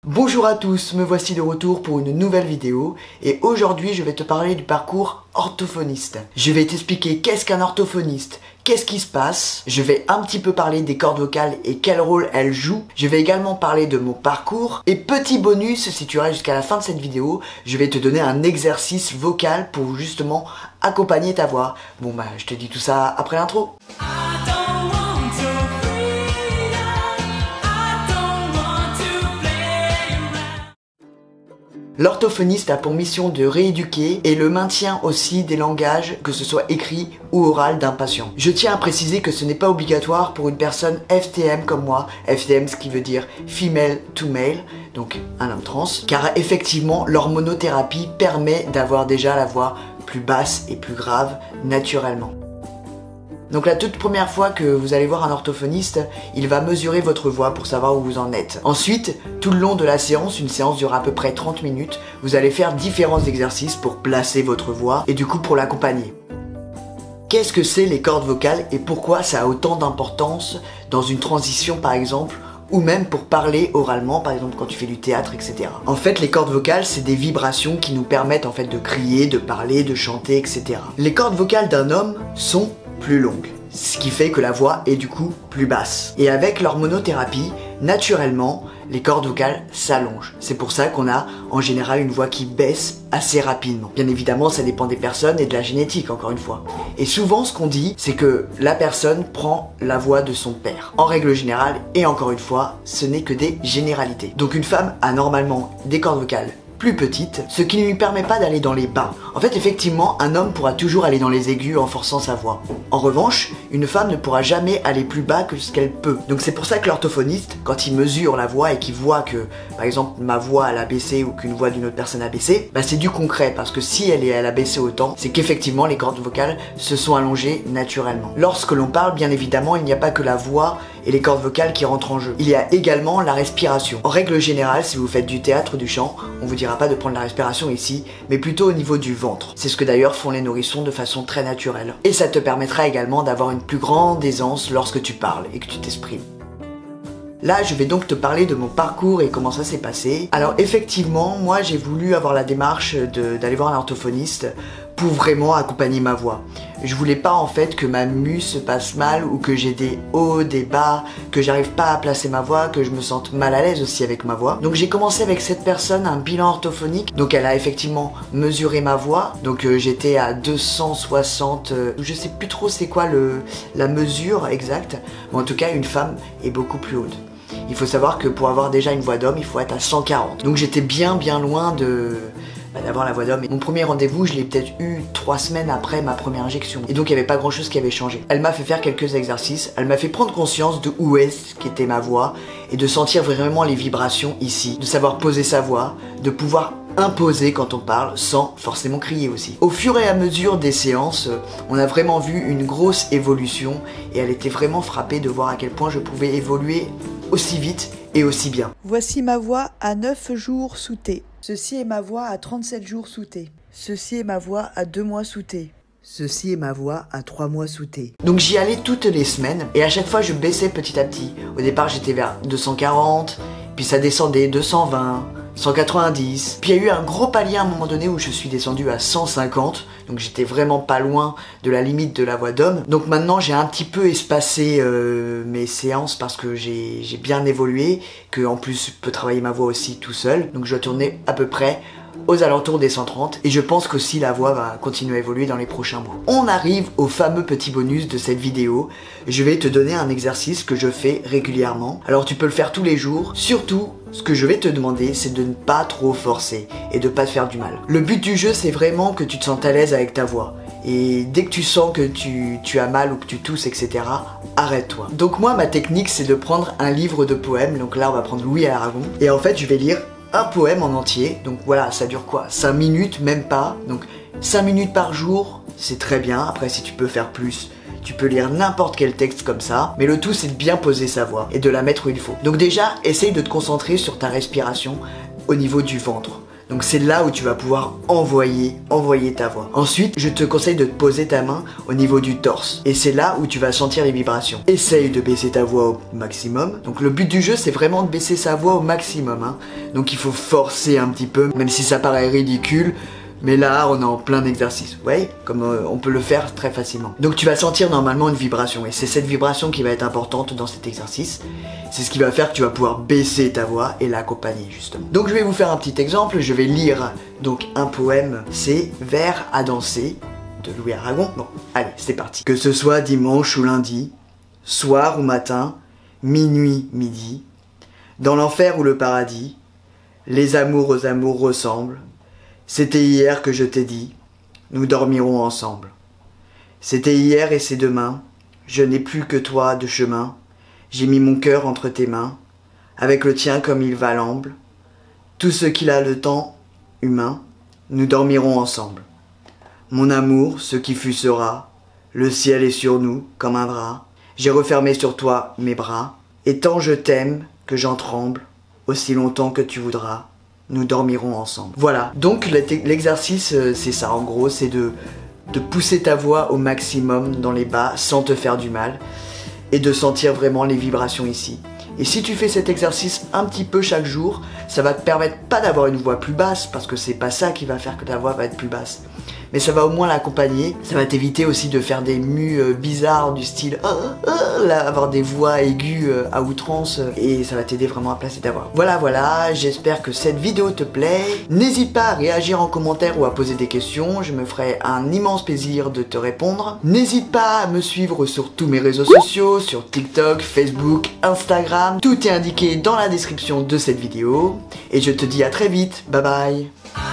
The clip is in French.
Bonjour à tous, me voici de retour pour une nouvelle vidéo et aujourd'hui je vais te parler du parcours orthophoniste. Je vais t'expliquer qu'est-ce qu'un orthophoniste, qu'est-ce qui se passe, je vais un petit peu parler des cordes vocales et quel rôle elles jouent, je vais également parler de mon parcours et petit bonus, si tu restes jusqu'à la fin de cette vidéo, je vais te donner un exercice vocal pour justement accompagner ta voix. Bon bah je te dis tout ça après l'intro. L'orthophoniste a pour mission de rééduquer et le maintien aussi des langages, que ce soit écrit ou oral, d'un patient. Je tiens à préciser que ce n'est pas obligatoire pour une personne FTM comme moi, FTM ce qui veut dire Female to Male, donc un homme trans, car effectivement l'hormonothérapie permet d'avoir déjà la voix plus basse et plus grave naturellement. Donc la toute première fois que vous allez voir un orthophoniste, il va mesurer votre voix pour savoir où vous en êtes. Ensuite, tout le long de la séance, une séance dure à peu près 30 minutes, vous allez faire différents exercices pour placer votre voix et du coup pour l'accompagner. Qu'est-ce que c'est les cordes vocales et pourquoi ça a autant d'importance dans une transition par exemple, ou même pour parler oralement, par exemple quand tu fais du théâtre, etc. En fait, les cordes vocales, c'est des vibrations qui nous permettent en fait de crier, de parler, de chanter, etc. Les cordes vocales d'un homme sont plus longue, ce qui fait que la voix est du coup plus basse. Et avec l'hormonothérapie, naturellement, les cordes vocales s'allongent. C'est pour ça qu'on a en général une voix qui baisse assez rapidement. Bien évidemment, ça dépend des personnes et de la génétique, encore une fois. Et souvent, ce qu'on dit, c'est que la personne prend la voix de son père. En règle générale, et encore une fois, ce n'est que des généralités. Donc une femme a normalement des cordes vocales plus petite, ce qui ne lui permet pas d'aller dans les bas. En fait, effectivement, un homme pourra toujours aller dans les aigus en forçant sa voix. En revanche, une femme ne pourra jamais aller plus bas que ce qu'elle peut. Donc c'est pour ça que l'orthophoniste, quand il mesure la voix et qu'il voit que, par exemple, ma voix elle a baissé ou qu'une voix d'une autre personne a baissé, bah c'est du concret, parce que si elle a baissé autant, c'est qu'effectivement les cordes vocales se sont allongées naturellement. Lorsque l'on parle, bien évidemment, il n'y a pas que la voix et les cordes vocales qui rentrent en jeu. Il y a également la respiration. En règle générale, si vous faiite du théâtre ou du chant, on vous dira pas de prendre la respiration ici, mais plutôt au niveau du ventre. C'est ce que d'ailleurs font les nourrissons de façon très naturelle. Et ça te permettra également d'avoir une plus grande aisance lorsque tu parles et que tu t'exprimes. Là, je vais donc te parler de mon parcours et comment ça s'est passé. Alors effectivement, moi j'ai voulu avoir la démarche d'aller voir un orthophoniste pour vraiment accompagner ma voix. Je voulais pas en fait que ma mue se passe mal ou que j'ai des hauts, des bas, que j'arrive pas à placer ma voix, que je me sente mal à l'aise aussi avec ma voix. Donc j'ai commencé avec cette personne un bilan orthophonique. Donc elle a effectivement mesuré ma voix. Donc j'étais à 260, je sais plus trop c'est quoi la mesure exacte. Mais en tout cas une femme est beaucoup plus haute. Il faut savoir que pour avoir déjà une voix d'homme, il faut être à 140. Donc j'étais bien loin d'avoir la voix d'homme. Mon premier rendez-vous, je l'ai peut-être eu 3 semaines après ma première injection. Et donc il n'y avait pas grand chose qui avait changé. Elle m'a fait faire quelques exercices, elle m'a fait prendre conscience de où est-ce qu'était ma voix et de sentir vraiment les vibrations ici, de savoir poser sa voix, de pouvoir imposer quand on parle sans forcément crier aussi. Au fur et à mesure des séances, on a vraiment vu une grosse évolution et elle était vraiment frappée de voir à quel point je pouvais évoluer aussi vite et aussi bien. Voici ma voix à 9 jours sous T. Ceci est ma voix à 37 jours sous T. Ceci est ma voix à 2 mois sous T. Ceci est ma voix à 3 mois sous T. Donc j'y allais toutes les semaines et à chaque fois je baissais petit à petit. Au départ j'étais vers 240, puis ça descendait 220, 190. Puis il y a eu un gros palier à un moment donné où je suis descendu à 150. Donc j'étais vraiment pas loin de la limite de la voix d'homme. Donc maintenant j'ai un petit peu espacé mes séances parce que j'ai bien évolué, que en plus je peux travailler ma voix aussi tout seul. Donc je dois tourner à peu près aux alentours des 130 et je pense qu'aussi la voix va continuer à évoluer dans les prochains mois. On arrive au fameux petit bonus de cette vidéo. Je vais te donner un exercice que je fais régulièrement. Alors tu peux le faire tous les jours. Surtout, ce que je vais te demander, c'est de ne pas trop forcer et de pas te faire du mal. Le but du jeu, c'est vraiment que tu te sentes à l'aise avec ta voix. Et dès que tu sens que tu as mal ou que tu tousses, etc., arrête-toi. Donc moi, ma technique, c'est de prendre un livre de poèmes. Donc là, on va prendre Louis Aragon. Et en fait, je vais lire un poème en entier. Donc voilà, ça dure quoi? 5 minutes, même pas. Donc 5 minutes par jour, c'est très bien. Après, si tu peux faire plus, tu peux lire n'importe quel texte comme ça, mais le tout c'est de bien poser sa voix et de la mettre où il faut. Donc déjà, essaye de te concentrer sur ta respiration au niveau du ventre. Donc c'est là où tu vas pouvoir envoyer ta voix. Ensuite, je te conseille de te poser ta main au niveau du torse. Et c'est là où tu vas sentir les vibrations. Essaye de baisser ta voix au maximum. Donc le but du jeu, c'est vraiment de baisser sa voix au maximum, hein. Donc il faut forcer un petit peu, même si ça paraît ridicule. Mais là, on est en plein exercice, vous voyez, comme on peut le faire très facilement. Donc tu vas sentir normalement une vibration, et c'est cette vibration qui va être importante dans cet exercice. C'est ce qui va faire que tu vas pouvoir baisser ta voix et l'accompagner justement. Donc je vais vous faire un petit exemple, je vais lire donc un poème, c'est Vers à danser de Louis Aragon. Bon, allez, c'est parti. Que ce soit dimanche ou lundi, soir ou matin, minuit, midi, dans l'enfer ou le paradis, les amours aux amours ressemblent. C'était hier que je t'ai dit, nous dormirons ensemble. C'était hier et c'est demain, je n'ai plus que toi de chemin. J'ai mis mon cœur entre tes mains, avec le tien comme il va l'amble. Tout ce qu'il a le temps humain, nous dormirons ensemble. Mon amour, ce qui fut sera, le ciel est sur nous comme un drap. J'ai refermé sur toi mes bras, et tant je t'aime que j'en tremble, aussi longtemps que tu voudras. Nous dormirons ensemble. Voilà, donc l'exercice c'est ça en gros, c'est de pousser ta voix au maximum dans les bas sans te faire du mal et de sentir vraiment les vibrations ici. Et si tu fais cet exercice un petit peu chaque jour, ça va te permettre pas d'avoir une voix plus basse, parce que c'est pas ça qui va faire que ta voix va être plus basse, mais ça va au moins l'accompagner. Ça va t'éviter aussi de faire des mues bizarres du style là, avoir des voix aiguës à outrance, et ça va t'aider vraiment à placer ta voix. Voilà, j'espère que cette vidéo te plaît. N'hésite pas à réagir en commentaire ou à poser des questions, je me ferai un immense plaisir de te répondre. N'hésite pas à me suivre sur tous mes réseaux sociaux, sur TikTok, Facebook, Instagram, tout est indiqué dans la description de cette vidéo, et je te dis à très vite, bye bye.